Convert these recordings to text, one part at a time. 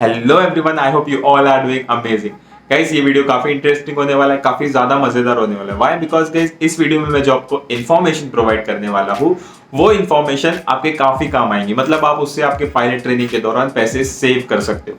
Hello everyone, I hope you all are doing amazing. Guys, ये video काफी interesting होने वाला है, काफी ज्यादा मजेदार होने वाला है। व्हाई? बिकॉज गाइस, इस वीडियो में मैं जो आपको इन्फॉर्मेशन प्रोवाइड करने वाला हूँ वो इन्फॉर्मेशन आपके काफी काम आएंगी। मतलब आप उससे आपके पायलट ट्रेनिंग के दौरान पैसे सेव कर सकते हो।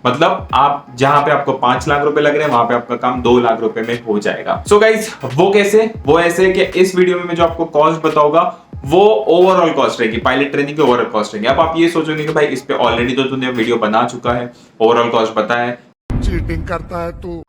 मतलब आप जहां पे आपको 5 लाख रुपए लग रहे हैं वहां पे आपका काम 2 लाख रुपए में हो जाएगा। सो गाइस, वो कैसे? वो ऐसे कि इस वीडियो में मैं जो आपको कॉस्ट बताऊंगा वो ओवरऑल कॉस्ट रहेगी, पायलट ट्रेनिंग की ओवरऑल कॉस्ट रहेगी। अब आप ये सोचोगे कि भाई इस पे ऑलरेडी तो तूने वीडियो बना चुका है, ओवरऑल कॉस्ट बताया है, चीटिंग करता है तू।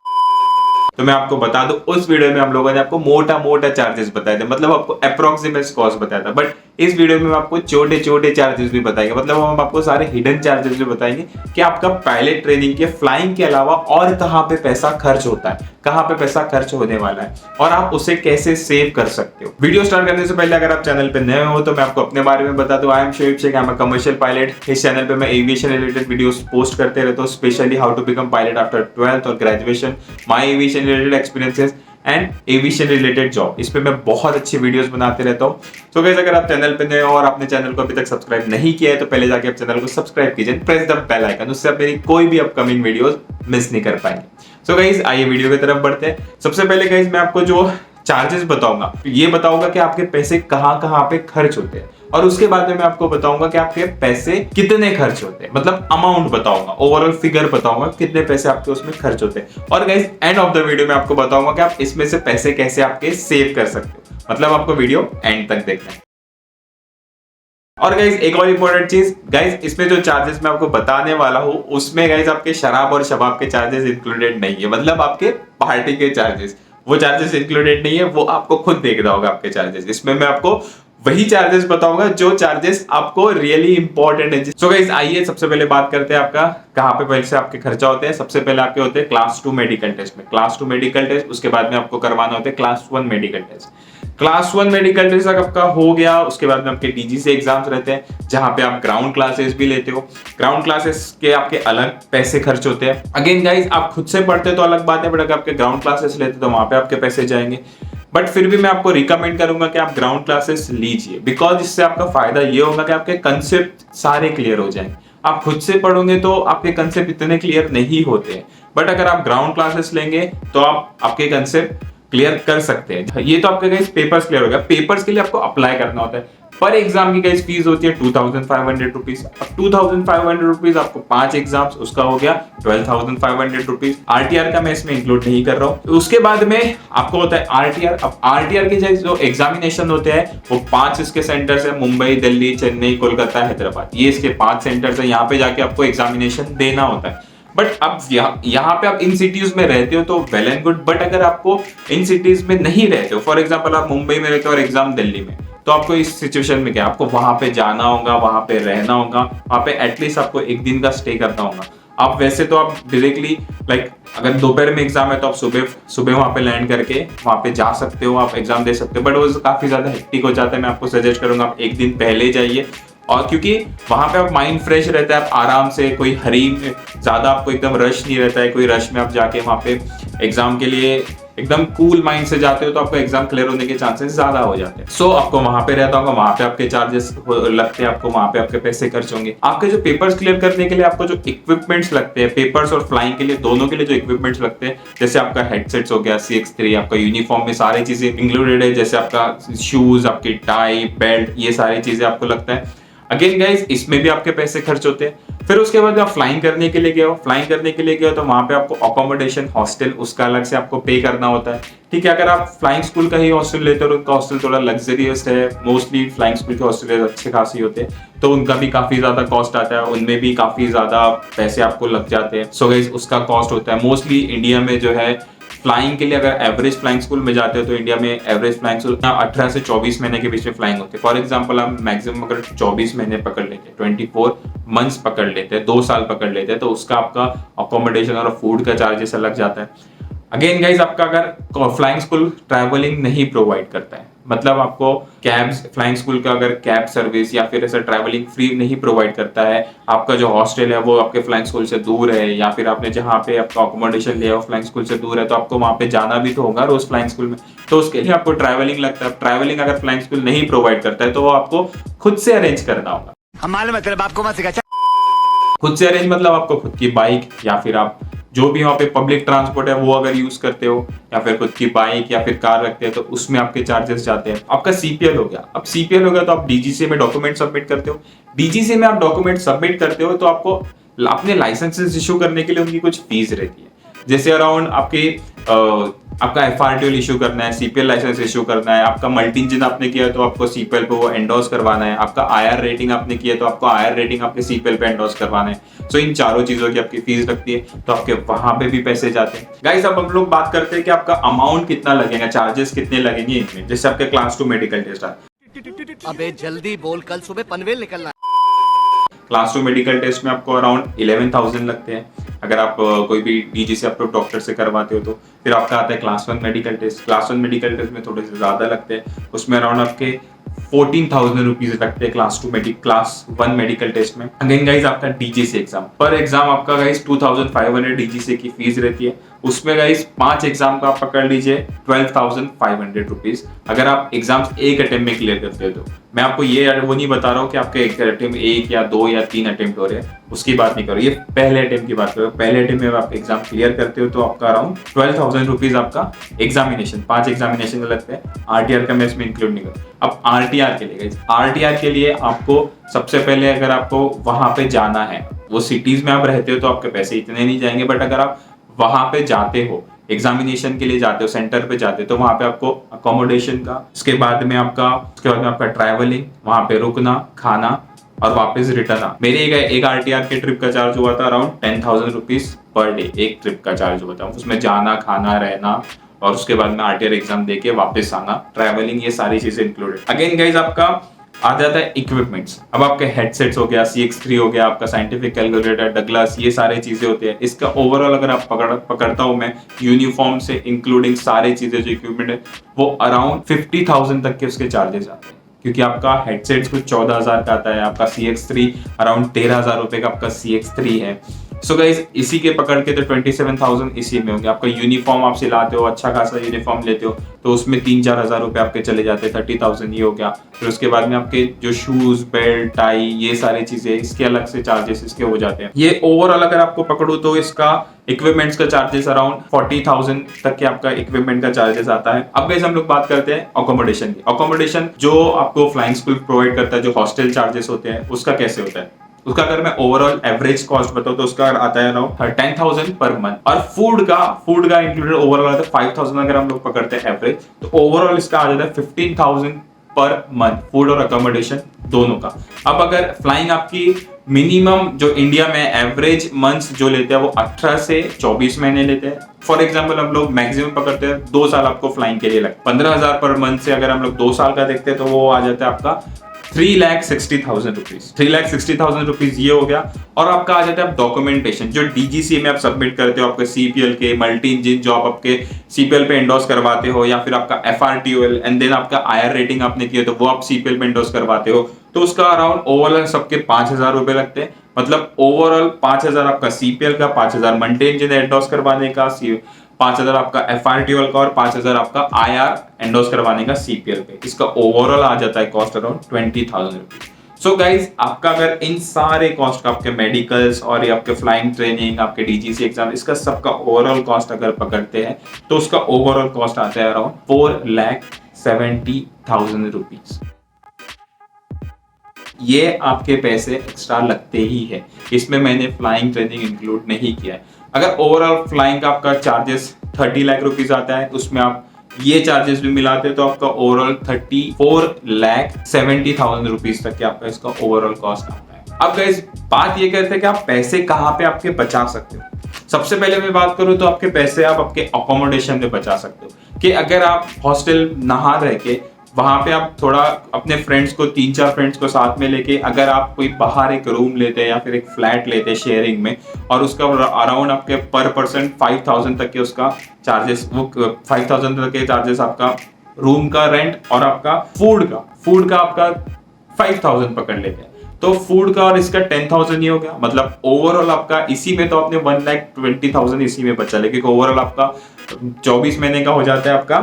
तो मैं आपको बता दूं उस वीडियो में हम लोगों ने आपको मोटा मोटा चार्जेस बताए थे, मतलब आपको अप्रोक्सीमेट कॉस्ट बताया था। बट इस वीडियो में आपको छोटे छोटे चार्जेस भी बताएंगे, मतलब हम आपको सारे हिडन चार्जेस भी बताएंगे कि आपका पायलट ट्रेनिंग के फ्लाइंग के अलावा और कहां पे पैसा खर्च होता है, कहां पे पैसा खर्च होने वाला है और आप उसे कैसे सेव कर सकते हो। वीडियो स्टार्ट करने से पहले अगर आप चैनल पे नए हो तो मैं आपको अपने बारे में बता दूं। I am Shoaib Sheikh, I am a commercial pilot. इस चैनल पे मैं एविएशन रिलेटेड वीडियोस पोस्ट करते रहता हूं, specially how to become pilot after 12th और graduation, my aviation related experiences and aviation related job. इस पे मैं बहुत अच्छी वीडियोस बनाते रहता हूँ। सो गाइस, अगर आप चैनल पे नए हो और आपने चैनल को अभी तक सब्सक्राइब नहीं किया है तो पहले जाके आप चैनल को सब्सक्राइब कीजिए, प्रेस द बेल आइकन, उससे आप मेरी कोई भी अपकमिंग वीडियोस मिस नहीं कर पाएंगे। सो गाइस, आइए वीडियो की तरफ बढ़ते हैं। सबसे पहले गाइस, मैं आपको जो चार्जेस बताऊंगा ये बताऊंगा कि आपके पैसे कहां कहां पे खर्च होते हैं, और उसके बाद में मैं आपको बताऊंगा कि आपके पैसे कितने खर्च होते हैं, मतलब अमाउंट बताऊंगा, ओवरऑल फिगर बताऊंगा कितने पैसे आपके उसमें खर्च होते हैं। और guys, end of the video में आपको बताऊंगा कि आप इसमें से पैसे कैसे आपके सेव कर सकते हो। मतलब आपको वीडियो एंड तक देखना है। और गाइस, एक और इंपॉर्टेंट चीज, गाइस इसमें जो चार्जेस मैं आपको बताने वाला हूं उसमें गाइस आपके शराब और शबाब के चार्जेस इंक्लूडेड नहीं है, मतलब आपके पार्टी के चार्जेस, वो चार्जेस इंक्लूडेड नहीं है, वो आपको खुद देखना होगा आपके चार्जेस। इसमें मैं आपको वही चार्जेस बताऊंगा जो चार्जेस आपको रियली इंपॉर्टेंट है। सो गाइस, आइए सबसे पहले बात करते हैं आपका कहां पे पैसे आपके खर्चा होते हैं। सबसे पहले आपके होते हैं क्लास 2 मेडिकल टेस्ट में, क्लास 2 मेडिकल टेस्ट, उसके बाद में आपको करवाना होता है class 1 medical test. Class 1 medical test आपका हो गया, उसके बाद में आपके डीजीसी एग्जाम्स रहते हैं जहां पे आप ग्राउंड क्लासेस भी लेते हो। ग्राउंड क्लासेस के आपके अलग पैसे खर्च होते हैं। अगेन गाइस, आप खुद से पढ़ते तो अलग बात है, बट अगर आपके ग्राउंड क्लासेस लेते तो वहां पे आपके पैसे जाएंगे। बट फिर भी मैं आपको रिकमेंड करूंगा कि आप ग्राउंड क्लासेस लीजिए, बिकॉज इससे आपका फायदा ये होगा कि आपके कंसेप्ट सारे क्लियर हो जाएंगे। आप खुद से पढ़ोगे तो आपके कंसेप्ट इतने क्लियर नहीं होते हैं, बट अगर आप ग्राउंड क्लासेस लेंगे तो आप आपके कंसेप्ट क्लियर कर सकते हैं। ये तो आपके गाइस पेपर्स क्लियर हो गया। पेपर्स के लिए आपको अप्लाई करना होता है। पर एग्जाम की गाइस फीस होती है 2500 रुपीज। अब 2500 रुपीज आपको 5 एग्जाम्स, उसका हो गया 12,500 रुपीज। आरटीआर का मैं इसमें इंक्लूड नहीं कर रहा हूँ। उसके बाद में आपको होता है आरटीआर। अब आरटीआर के जो एग्जामिनेशन होते हैं वो 5 इसके सेंटर्स है, मुंबई, दिल्ली, चेन्नई, कोलकाता, हैदराबाद, ये इसके 5 सेंटर्स है। यहाँ पे जाके आपको एग्जामिनेशन देना होता है। बट अब यहाँ पे आप इन सिटीज में रहते हो तो वेल एंड गुड, बट अगर आपको इन सिटीज में नहीं रहते हो, फॉर एग्जांपल आप मुंबई में रहते हो और एग्जाम दिल्ली में, तो आपको इस सिचुएशन में क्या, आपको वहां पे जाना होगा, वहां पे रहना होगा, वहां पे एटलीस्ट आपको एक दिन का स्टे करना होगा। आप वैसे तो आप डायरेक्टली अगर दोपहर में एग्जाम है तो आप सुबह सुबह वहां पे लैंड करके वहां पे जा सकते हो, आप एग्जाम दे सकते हो, बट वो काफी ज्यादा हेक्टिक हो जाता है। मैं आपको सजेस्ट करूंगा आप एक दिन पहले जाइए, और क्योंकि वहां पे आप माइंड फ्रेश रहता है, आप आराम से, कोई हरी में ज्यादा आपको एकदम रश नहीं रहता है, कोई रश में आप जाके वहां पे एग्जाम के लिए एकदम कूल माइंड से जाते हो तो आपको एग्जाम क्लियर होने के चांसेस ज्यादा हो जाते हैं। सो आपको वहां पे रहता होगा, वहां पे आपके चार्जेस लगते हैं, आपको वहां पे आपके पैसे खर्च होंगे। आपके जो पेपर्स क्लियर करने के लिए आपको जो इक्विपमेंट्स लगते हैं, पेपर्स और फ्लाइंग के लिए दोनों के लिए जो इक्विपमेंट्स लगते हैं, जैसे आपका हेडसेट्स हो गया CX3, आपका यूनिफॉर्म में सारी चीजें इंक्लूडेड है, जैसे आपका शूज, आपकी टाई, बेल्ट, ये सारी चीजें आपको लगता है। अगेन गाइस, इसमें भी आपके पैसे खर्च होते हैं। फिर उसके बाद आप फ्लाइंग करने के लिए गए हो, फ्लाइंग करने के लिए गए हो तो वहां पे आपको अकोमोडेशन, हॉस्टल, उसका अलग से आपको पे करना होता है। ठीक है, अगर आप फ्लाइंग स्कूल का ही हॉस्टल लेते हो, उनका हॉस्टल थोड़ा लग्जरियस है, मोस्टली फ्लाइंग स्कूल के हॉस्टल अच्छे खासी होते हैं, तो उनका भी काफी ज्यादा कॉस्ट आता है, उनमें भी काफी ज्यादा पैसे आपको लग जाते हैं। सो गाइस, उसका कॉस्ट होता है। मोस्टली इंडिया में जो है फ्लाइंग के लिए अगर एवरेज फ्लाइंग स्कूल में जाते हो तो इंडिया में एवरेज फ्लाइंग स्कूल 18 से 24 महीने के बीच में फ्लाइंग होती है। फॉर एग्जांपल हम मैक्सिमम अगर 24 महीने पकड़ लेते हैं, 24 मंथ्स पकड़ लेते हैं, 2 साल पकड़ लेते हैं, तो उसका आपका अकोमोडेशन और फूड का चार्जेस अलग जाता है। अगेन गाइस, आपका अगर फ्लाइंग स्कूल ट्रैवलिंग नहीं प्रोवाइड करता है, मतलब आपको कैब्स, फ्लाइंग स्कूल का अगर कैब सर्विस या फिर ऐसा ट्रैवलिंग फ्री नहीं प्रोवाइड करता है, आपका जो हॉस्टल है वो आपके फ्लाइंग स्कूल से दूर है, या फिर आपने जहाँ पे आपका अकोमोडेशन लिया हो फ्लाइंग स्कूल से दूर है, तो आपको वहाँ पे जाना भी तो होगा रोज फ्लाइंग स्कूल में, तो उसके लिए आपको ट्रैवलिंग लगता है। ट्रैवलिंग अगर फ्लाइंग स्कूल नहीं प्रोवाइड करता है तो वो आपको खुद से अरेंज करना होगा। हमारे मतलब आपको मत सिखा। खुद से अरेंज मतलब आपको खुद की बाइक या फिर आप जो भी वहाँ पे पब्लिक ट्रांसपोर्ट है वो अगर यूज करते हो, या फिर खुद की बाइक या फिर कार रखते हैं, तो उसमें आपके चार्जेस जाते हैं। आपका सीपीएल हो गया, अब सीपीएल हो गया तो आप डीजीसी में डॉक्यूमेंट सबमिट करते हो। डीजीसी में आप डॉक्यूमेंट सबमिट करते हो तो आपको अपने लाइसेंसेस इशू करने के लिए उनकी कुछ फीस रहती है, जैसे अराउंड आपका एफआरटीओ इशू करना है, सीपीएल लाइसेंस इशू करना है, आपका मल्टी इंजन आपने किया है तो आपको सीपीएल पे वो एंडोर्स करवाना है, आपका आईआर रेटिंग आपने किया है तो आपको आईआर रेटिंग आपके सीपीएल पे एंडोर्स करवाना है। सो इन चारों चीजों की आपकी फीस लगती है, तो आपके वहां पे भी पैसे जाते हैं। गाइस अब हम लोग बात करते हैं कि आपका अमाउंट कितना लगेगा, चार्जेस कितने लगेंगे इनमें। जैसे आपके क्लास 2 मेडिकल टेस्ट है, अबे जल्दी बोल, कल सुबह पनवेल निकलना। क्लास 2 मेडिकल टेस्ट में आपको अराउंड 11,000 लगते हैं अगर आप कोई भी डीजी से आप डॉक्टर से करवाते हो तो। फिर आपका आता है class 1 medical test. Class 1 medical test में थोड़े से ज्यादा लगते हैं, उसमें अराउंड आपके 14,000 रुपीज लगते हैं क्लास 1 मेडिकल टेस्ट में। अगेन गाइज आपका डीजीसी एग्जाम, पर एग्जाम आपका गाइज 2,500 डीजीसी की फीस रहती है। उसमें गाइज 5 एग्जाम का आप पकड़ लीजिए 12,500 रुपीज, अगर आप एग्जाम्स एक अटेम्प्ट में क्लियर करते हो तो। मैं आपको ये वो नहीं बता रहा हूँ कि आपके अटेम्प्ट 1 या 2 या 3 अटेम्प्ट हो रहे हैं, उसकी बात नहीं करो, ये पहले अटेम्प्ट की बात करो। पहले अटेम्प्ट में आप एग्जाम क्लियर करते हो तो आपका अराउंड 12,000 रुपीज आपका एग्जामिनेशन, 5 एग्जामिनेशन लगते हैं। आरटीआर का मैं इसमें इंक्लूड नहीं करूँ। अब आरटीआर के लिए आपको सबसे पहले अगर आपको वहां पे जाना है, वो सिटीज में आप रहते हो तो आपके पैसे इतने नहीं जाएंगे, बट अगर आप वहां पे जाते हो, एग्जामिनेशन के लिए जाते हो, सेंटर पे जाते हो, तो वहां पे आपको अकोमोडेशन का, उसके बाद में आपका ट्रैवलिंग, वहां पे रुकना, खाना और वापस रिटर्न आ। मेरे एक आरटीआर के ट्रिप का चार्ज हुआ था अराउंड 10,000 रुपीज पर डे। एक ट्रिप का चार्ज हुआ था, उसमें जाना, खाना, रहना और उसके बाद में आरटीआर एग्जाम देके वापस आना, ट्रैवलिंग, ये सारी चीजें इंक्लूडेड। अगेन गाइज आपका आ जाता है इक्विपमेंट्स। अब आपके हेडसेट्स हो गया, CX3 हो गया, आपका साइंटिफिक कैलकुलेटर, डगलस, ये सारे चीजें होते हैं। इसका ओवरऑल अगर आप पकड़ता हूं मैं, यूनिफॉर्म से इंक्लूडिंग सारी चीजें जो इक्विपमेंट है, वो अराउंड 50,000 तक के उसके चार्जेस आते हैं, क्योंकि आपका हेडसेट्स कुछ 14,000 का आता है, आपका CX3 अराउंड 13,000 रुपए का आपका CX3 है। सो गाइज इसी के पकड़ के तो 27,000 इसी में होंगे। आपका यूनिफॉर्म आप सिलाते हो, अच्छा खासा यूनिफॉर्म लेते हो तो उसमें 3-4 हजार रुपए आपके चले जाते हैं, 30,000 ये हो गया। फिर उसके बाद में आपके जो शूज, बेल्ट, टाई, ये सारी चीजें, इसके अलग से चार्जेस इसके हो जाते हैं। ये ओवरऑल अगर आपको पकड़ू तो इसका इक्विपमेंट्स का चार्जेस अराउंड 40,000 तक के आपका इक्विपमेंट का चार्जेस आता है। अब गाइस हम लोग बात करते हैं अकोमोडेशन की। अकोमोडेशन जो आपको फ्लाइंग स्कूल प्रोवाइड करता है, जो हॉस्टल चार्जेस होते हैं, उसका कैसे होता है? उसका अगर मैं ओवरऑल एवरेज कॉस्ट बताऊं तो उसका आता है अराउंड 10,000 पर मंथ। और फूड का इंक्लूडेड ओवरऑल आता है 5,000 अगर हम लोग पकड़ते हैं एवरेज, तो ओवरऑल इसका आ जाता है 15,000 पर मंथ, फूड और अकोमोडेशन दोनों का। अब अगर फ्लाइंग आपकी मिनिमम जो इंडिया में एवरेज मंथ्स जो लेते हैं वो 18 से 24 महीने लेते हैं। फॉर एग्जांपल हम लोग मैक्सिमम पकड़ते हैं 2 साल आपको फ्लाइंग के लिए लगता है। 15,000 पर मंथ से अगर हम लोग 2 साल का देखते हैं तो वो आ जाता है आपका 3,60,000 रुपीज। 3,60,000 रुपीज ये हो गया। और आपका आ जाता है डॉक्यूमेंटेशन, जो डीजीसी में आप सबमिट करते हो, आपके सीपीएल के, मल्टी इंजन जो आप आपके सीपीएल पे एंडोर्स करवाते हो, या फिर आपका एफआरटीओएल एंड देन आपका आईआर रेटिंग आपने किया तो वो आप सीपीएल पे एंडोर्स करवाते हो, तो उसका अराउंड ओवरऑल सबके 5,000 रुपए लगते हैं। मतलब ओवरऑल 5,000 आपका सीपीएल का, 5,000 मल्टी इंजन एंडोर्स करवाने का, 5,000 आपका एफआरटीओएल का और 5,000 आपका आईआर एंडोर्स करवाने का सीपीएल पे। इसका ओवरऑल आ जाता है cost around 20,000 rupees. So guys आपका अगर इन सारे कॉस्ट का, आपके मेडिकल्स और ये आपके फ्लाइंग ट्रेनिंग, आपके डीजीसी एग्जाम, इसका सबका ओवरऑल कॉस्ट अगर पकड़ते हैं तो उसका ओवरऑल कॉस्ट आता है अराउंड 4,70,000 रुपीज। ये आपके पैसे एक्स्ट्रा लगते ही है, इसमें मैंने फ्लाइंग ट्रेनिंग इंक्लूड नहीं किया है। अगर ओवरऑल फ्लाइंग का आपका चार्जेस 30 लाख रुपीज आता है, उसमें आप ये चार्जेस भी मिलाते हैं तो आपका ओवरऑल 34,70,000 रुपीज तक के आपका इसका ओवरऑल कॉस्ट आता है। अब गाइस बात ये करते हैं कि आप पैसे कहाँ पे आपके बचा सकते हो। सबसे पहले मैं बात करूं तो आपके पैसे आप आपके अकोमोडेशन में बचा सकते हो, कि अगर आप हॉस्टल नहा रह के वहां पे आप थोड़ा अपने फ्रेंड्स को, 3-4 फ्रेंड्स को साथ में लेके अगर आप कोई बाहर एक रूम लेते हैं या फिर एक फ्लैट लेते हैं शेयरिंग में, और उसका अराउंड आपके पर पर्सन 5,000 तक के उसका चार्जेस, वो 5,000 तक के चार्जेस आपका रूम का रेंट और आपका फूड का आपका 5,000 पकड़ लेते हैं, तो फूड का और इसका 10,000 ही हो गया। मतलब ओवरऑल आपका इसी में तो आपने 1,20,000 इसी में बचा, लेकिन ओवरऑल आपका 24 महीने का हो जाता है आपका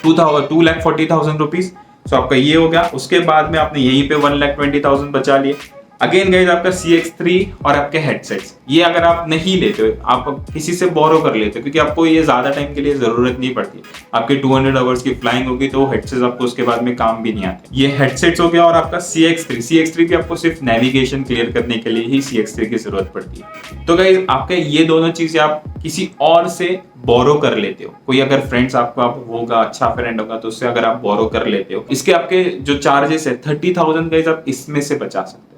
2,40,000 रुपीज। सो आपका ये हो गया। उसके बाद में आपने यहीं पे 1,20,000 बचा लिए। अगेन गाइज आपका CX3 और आपके हेडसेट्स, ये अगर आप नहीं लेते हो, आप किसी से बोरो कर लेते हो, क्योंकि आपको ये ज्यादा टाइम के लिए जरूरत नहीं पड़ती। आपके 200 आवर्स की फ्लाइंग होगी तो हेडसेट्स आपको उसके बाद में काम भी नहीं आते। ये हेडसेट्स हो गया। और आपका CX3 भी आपको सिर्फ नेविगेशन क्लियर करने के लिए ही CX3 की जरूरत पड़ती है। तो गाइज आपके ये दोनों चीजें आप किसी और से बोरो कर लेते हो, कोई अगर फ्रेंड्स आपका होगा, अच्छा फ्रेंड होगा, तो उससे अगर आप बोरो कर लेते हो, इसके आपके जो चार्जेस है 30,000 गाइज आप इसमें से बचा सकते हो।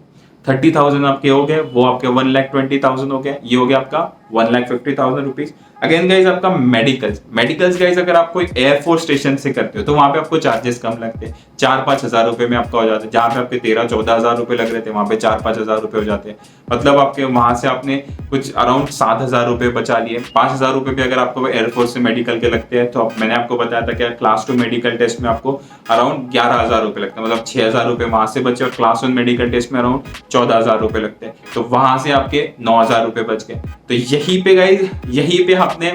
30,000 आपके हो गए, वो आपके 1,20,000 हो गए, ये हो गया आपका 1,50,000 रुपीज। अगेन गाइज आपका मेडिकल्स गाइज अगर आप कोई एयरफोर्स स्टेशन से करते हो तो वहां पे आपको चार्जेस कम लगते हैं, 4-5 हजार रुपए में आपका हो जाता है। जहां पे आपके 13-14 हजार रुपए लग रहे थे वहां पे 4-5 हजार रुपए हो जाते हैं। मतलब आपके वहां से आपने कुछ अराउंड 7,000 रुपए बचा लिए। 5,000 रुपए भी अगर आपको एयरफोर्स से मेडिकल के लगते हैं तो मैंने आपको बताया था कि क्लास 2 मेडिकल टेस्ट में आपको अराउंड 11,000 रुपए लगते हैं, मतलब 6,000 रुपए वहां से बचे। और क्लास 1 मेडिकल टेस्ट में अराउंड 14,000 रुपए लगते हैं, तो वहां से आपके 9,000 रुपए बच गए। तो यहीं पे गाइज, यहीं पे आपने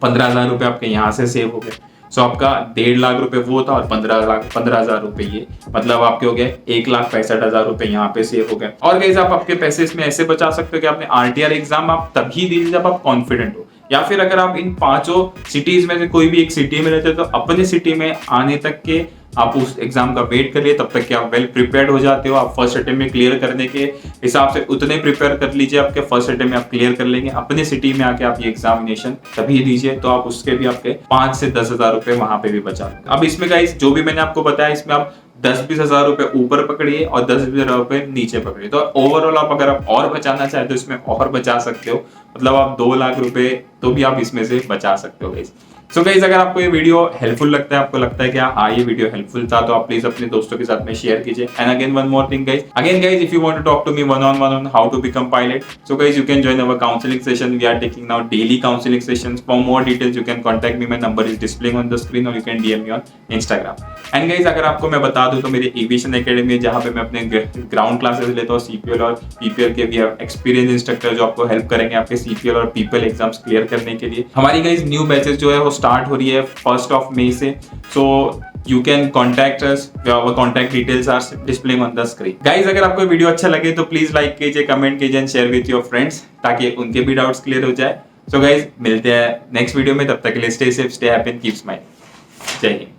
15,000 रुपए आपके यहाँ से सेव हो गए। सो आपका 1.5 लाख रुपए वो था और 15,000 रुपए ये, मतलब आपके हो गए 1,65,000 रुपए यहाँ पे सेव हो गए। और गाइस आप आपके पैसे इसमें ऐसे बचा सकते हो कि आपने RTR एग्जाम आप तभी दीजिए जब आप कॉन्फिडेंट हो, या फिर अगर आप इन 5 सिटीज में से कोई भी एक सिटी में रहते हो तो अपने सिटी में आने तक के आप उस एग्जाम का वेट करिए, तब तक कि आप वेल प्रिपेयर्ड हो जाते हो। आप फर्स्ट अटेम्प्ट में क्लियर करने के हिसाब से उतने प्रिपेयर कर लीजिए, आपके फर्स्ट अटेम्प्ट में आप क्लियर कर लेंगे। अपने सिटी में आके आप ये एग्जामिनेशन तभी दीजिए, तो आप उसके भी आपके 5 से 10,000 रुपए वहां पे भी बचा लेंगे। अब इसमें गाइस जो भी मैंने आपको बताया, इसमें आप 10-20 हजार रुपए ऊपर पकड़िए और 10-20 हजार रुपए नीचे पकड़िए, तो ओवरऑल आप अगर आप और बचाना चाहते हो इसमें और बचा सकते हो। मतलब आप 2 लाख रुपए तो भी आप इसमें से बचा सकते हो गाइस। सो गाइस अगर आपको ये वीडियो हेल्पफुल लगता है, आपको लगता है कि हाँ ये वीडियो हेल्पफुल था, तो आप प्लीज अपने दोस्तों के साथ में शेयर कीजिए। And again one more thing guys, if you want to talk to me one on how to become pilot, so guys you can join our counseling session. We are taking now daily counseling sessions. For more details you can contact me, my number is displaying on the screen, or you can DM me on Instagram. And guys अगर आपको मैं बता दूं तो मेरी aviation academy है जहाँ पे मैं अपने ग्राउंड क्लासेस लेता हूँ CPL और PPL के। भी एक्सपीरियंस इंस्ट्रक्टर जो आपको हेल्प करेंगे आपके CPL और PPL एग्जाम्स क्लियर करने के लिए। हमारी गाइस न्यू बैचेस जो है वो स्टार्ट हो रही है 1 मई से, सो you can contact us, our contact details are displaying on the screen. Guys अगर आपको वीडियो अच्छा लगे तो प्लीज लाइक कीजिए, कमेंट कीजिए and share with your friends, ताकि उनके भी डाउट्स क्लियर हो जाए। सो गाइज मिलते हैं नेक्स्ट वीडियो में, तब तक के लिए stay safe, stay happy and keep smiling. जय हिंद।